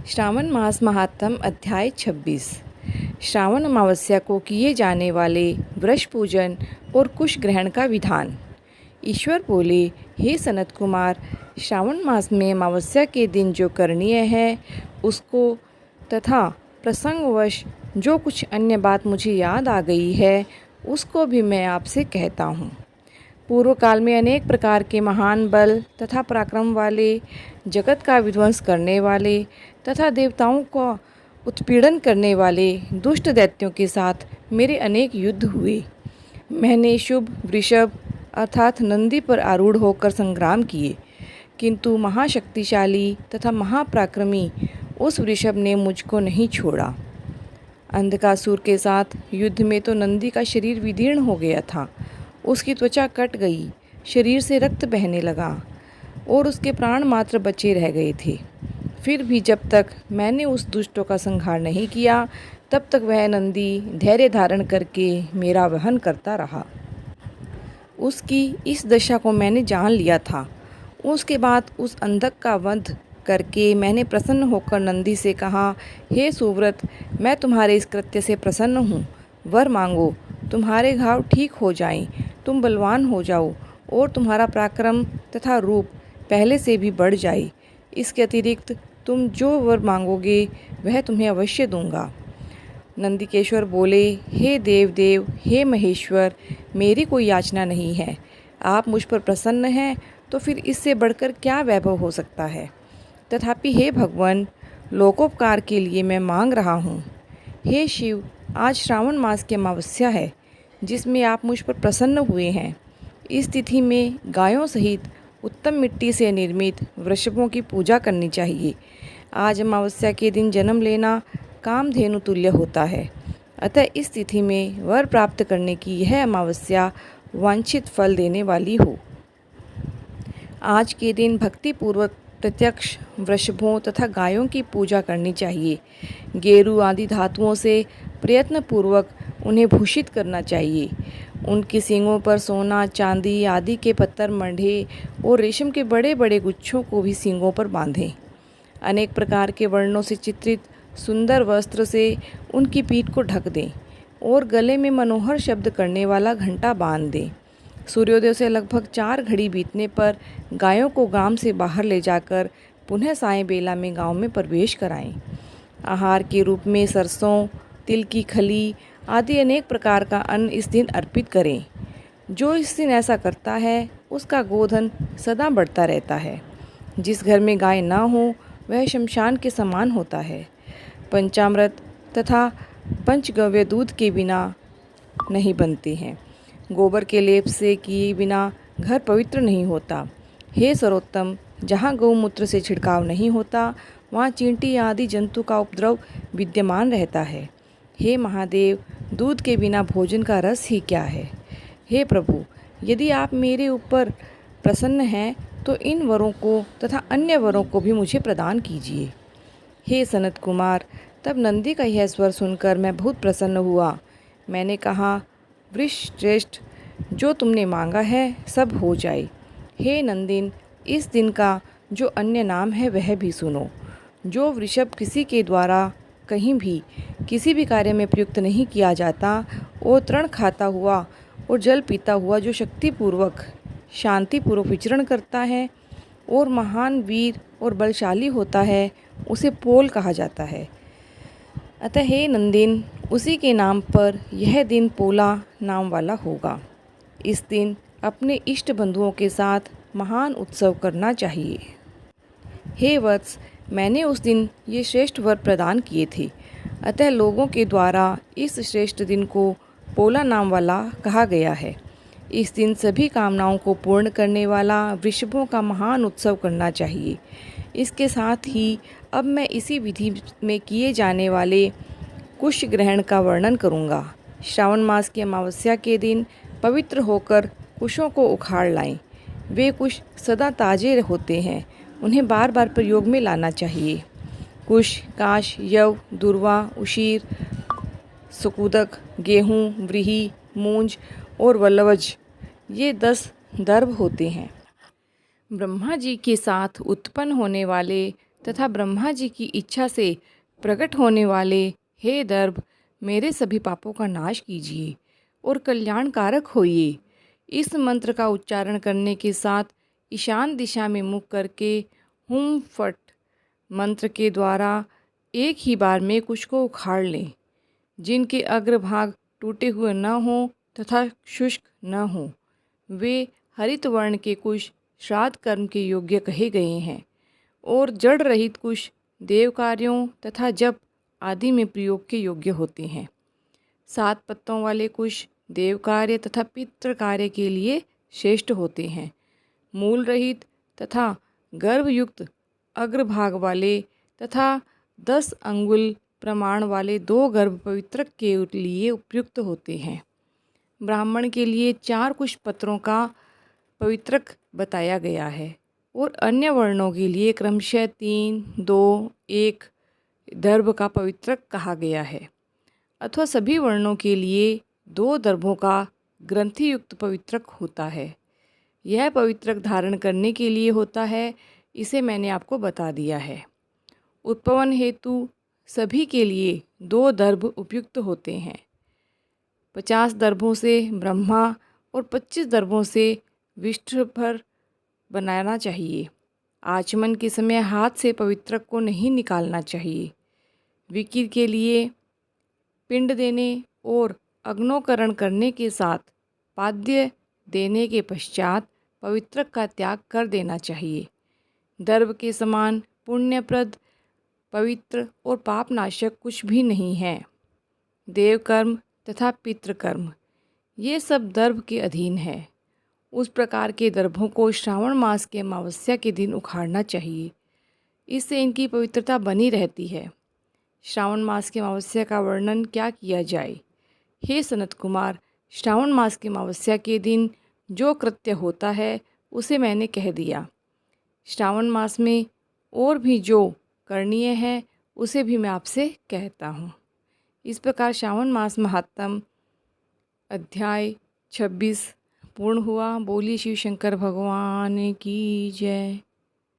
श्रावण मास महात्म अध्याय 26। श्रावण अमावस्या को किए जाने वाले वृष पूजन और कुश ग्रहण का विधान। ईश्वर बोले, हे सनत कुमार, श्रावण मास में अमावस्या के दिन जो करणीय है उसको तथा प्रसंगवश जो कुछ अन्य बात मुझे याद आ गई है उसको भी मैं आपसे कहता हूँ। पूर्व काल में अनेक प्रकार के महान बल तथा पराक्रम वाले, जगत का विध्वंस करने वाले तथा देवताओं का उत्पीड़न करने वाले दुष्ट दैत्यों के साथ मेरे अनेक युद्ध हुए। मैंने शुभ वृषभ अर्थात नंदी पर आरूढ़ होकर संग्राम किए, किंतु महाशक्तिशाली तथा महापराक्रमी उस वृषभ ने मुझको नहीं छोड़ा। अंधकासुर के साथ युद्ध में तो नंदी का शरीर विदीर्ण हो गया था, उसकी त्वचा कट गई, शरीर से रक्त बहने लगा और उसके प्राण मात्र बचे रह गए थे। फिर भी जब तक मैंने उस दुष्टों का संहार नहीं किया तब तक वह नंदी धैर्य धारण करके मेरा वहन करता रहा। उसकी इस दशा को मैंने जान लिया था। उसके बाद उस अंधक का वध करके मैंने प्रसन्न होकर नंदी से कहा, हे सुव्रत, मैं तुम्हारे इस कृत्य से प्रसन्न हूँ। वर मांगो, तुम्हारे घाव ठीक हो जाएं, तुम बलवान हो जाओ और तुम्हारा पराक्रम तथा रूप पहले से भी बढ़ जाए। इसके अतिरिक्त तुम जो वर मांगोगे वह तुम्हें अवश्य दूंगा। नंदिकेश्वर बोले, हे देव, हे महेश्वर, मेरी कोई याचना नहीं है। आप मुझ पर प्रसन्न हैं तो फिर इससे बढ़कर क्या वैभव हो सकता है। तथापि हे भगवान, लोकोपकार के लिए मैं मांग रहा हूँ। हे शिव, आज श्रावण मास की अमावस्या है जिसमें आप मुझ पर प्रसन्न हुए हैं। इस तिथि में गायों सहित उत्तम मिट्टी से निर्मित वृषभों की पूजा करनी चाहिए। आज अमावस्या के दिन जन्म लेना कामधेनु तुल्य होता है, अतः इस तिथि में वर प्राप्त करने की यह अमावस्या वांछित फल देने वाली हो। आज के दिन भक्तिपूर्वक प्रत्यक्ष वृषभों तथा गायों की पूजा करनी चाहिए। गेरू आदि धातुओं से प्रयत्नपूर्वक उन्हें भूषित करना चाहिए। उनकी सींगों पर सोना, चांदी आदि के पत्थर मढ़े और रेशम के बड़े बड़े गुच्छों को भी सींगों पर बांधें। अनेक प्रकार के वर्णों से चित्रित सुंदर वस्त्र से उनकी पीठ को ढक दें और गले में मनोहर शब्द करने वाला घंटा बांध दें। सूर्योदय से लगभग 4 घड़ी बीतने पर गायों को गांव से बाहर ले जाकर पुनः सायं बेला में गांव में प्रवेश कराएं। आहार के रूप में सरसों, तिल की खली आदि अनेक प्रकार का अन्न इस दिन अर्पित करें। जो इस दिन ऐसा करता है उसका गोधन सदा बढ़ता रहता है। जिस घर में गाय ना हो वह शमशान के समान होता है। पंचामृत तथा पंचगव्य दूध के बिना नहीं बनते हैं। गोबर के लेप से किए बिना घर पवित्र नहीं होता। हे सर्वोत्तम, जहाँ गौमूत्र से छिड़काव नहीं होता वहाँ चींटी आदि जंतु का उपद्रव विद्यमान रहता है। हे महादेव, दूध के बिना भोजन का रस ही क्या है। हे प्रभु, यदि आप मेरे ऊपर प्रसन्न हैं तो इन वरों को तथा अन्य वरों को भी मुझे प्रदान कीजिए। हे सनत कुमार, तब नंदी का यह स्वर सुनकर मैं बहुत प्रसन्न हुआ। मैंने कहा, वृषश्रेष्ठ, जो तुमने मांगा है सब हो जाए। हे नंदिन, इस दिन का जो अन्य नाम है वह भी सुनो। जो वृषभ किसी के द्वारा कहीं भी किसी भी कार्य में प्रयुक्त नहीं किया जाता और तृण खाता हुआ और जल पीता हुआ जो शक्तिपूर्वक शांतिपूर्वक विचरण करता है और महान वीर और बलशाली होता है, उसे पोल कहा जाता है। अतः हे नंदिन, उसी के नाम पर यह दिन पोला नाम वाला होगा। इस दिन अपने इष्ट बंधुओं के साथ महान उत्सव करना चाहिए। हे वत्स, मैंने उस दिन ये श्रेष्ठ वर प्रदान किए थे, अतः लोगों के द्वारा इस श्रेष्ठ दिन को पोला नाम वाला कहा गया है। इस दिन सभी कामनाओं को पूर्ण करने वाला वृषभों का महान उत्सव करना चाहिए। इसके साथ ही अब मैं इसी विधि में किए जाने वाले कुश ग्रहण का वर्णन करूँगा। श्रावण मास की अमावस्या के दिन पवित्र होकर कुशों को उखाड़ लाएं। वे कुश सदा ताजे होते हैं, उन्हें बार बार प्रयोग में लाना चाहिए। कुश, काश, यव, दुर्वा, उशीर, सुकुदक, गेहूँ, व्रीहि, मूंज और वल्लवज, ये 10 दर्भ होते हैं। ब्रह्मा जी के साथ उत्पन्न होने वाले तथा ब्रह्मा जी की इच्छा से प्रकट होने वाले हे दर्भ, मेरे सभी पापों का नाश कीजिए और कल्याणकारक होइए। इस मंत्र का उच्चारण करने के साथ ईशान दिशा में मुख करके हुम फट मंत्र के द्वारा एक ही बार में कुश को उखाड़ लें। जिनके अग्रभाग टूटे हुए न हों तथा शुष्क न हों, वे हरित वर्ण के कुश श्राद्ध कर्म के योग्य कहे गए हैं और जड़ रहित कुश देव कार्यों तथा जप आदि में प्रयोग के योग्य होते हैं। 7 पत्तों वाले कुश देव कार्य तथा पितृ कार्य के लिए श्रेष्ठ होते हैं। मूल रहित तथा गर्भयुक्त अग्रभाग वाले तथा 10 अंगुल प्रमाण वाले 2 गर्भ पवित्रक के लिए उपयुक्त होते हैं। ब्राह्मण के लिए 4 कुश पत्रों का पवित्रक बताया गया है और अन्य वर्णों के लिए क्रमशः 3, 2, 1 दर्भ का पवित्रक कहा गया है, अथवा सभी वर्णों के लिए 2 दर्भों का ग्रंथियुक्त पवित्रक होता है। यह पवित्रक धारण करने के लिए होता है, इसे मैंने आपको बता दिया है। उत्पवन हेतु सभी के लिए 2 दर्भ उपयुक्त होते हैं। 50 दर्भों से ब्रह्मा और 25 दर्भों से विष्णु पर बनाना चाहिए। आचमन के समय हाथ से पवित्रक को नहीं निकालना चाहिए। विकिर के लिए पिंड देने और अग्नोकरण करने के साथ पाद्य देने के पश्चात पवित्रक का त्याग कर देना चाहिए। दर्भ के समान पुण्यप्रद, पवित्र और पापनाशक कुछ भी नहीं है। देव कर्म तथा पितृकर्म ये सब दर्भ के अधीन है। उस प्रकार के दर्भों को श्रावण मास के अमावस्या के दिन उखाड़ना चाहिए। इससे इनकी पवित्रता बनी रहती है। श्रावण मास की अमावस्या का वर्णन क्या किया जाए। हे सनत कुमार, श्रावण मास की अमावस्या के दिन जो कृत्य होता है उसे मैंने कह दिया। श्रावण मास में और भी जो करणीय है उसे भी मैं आपसे कहता हूँ। इस प्रकार श्रावण मास महात्म अध्याय 26 पूर्ण हुआ। बोलिए शिव शंकर भगवान की जय।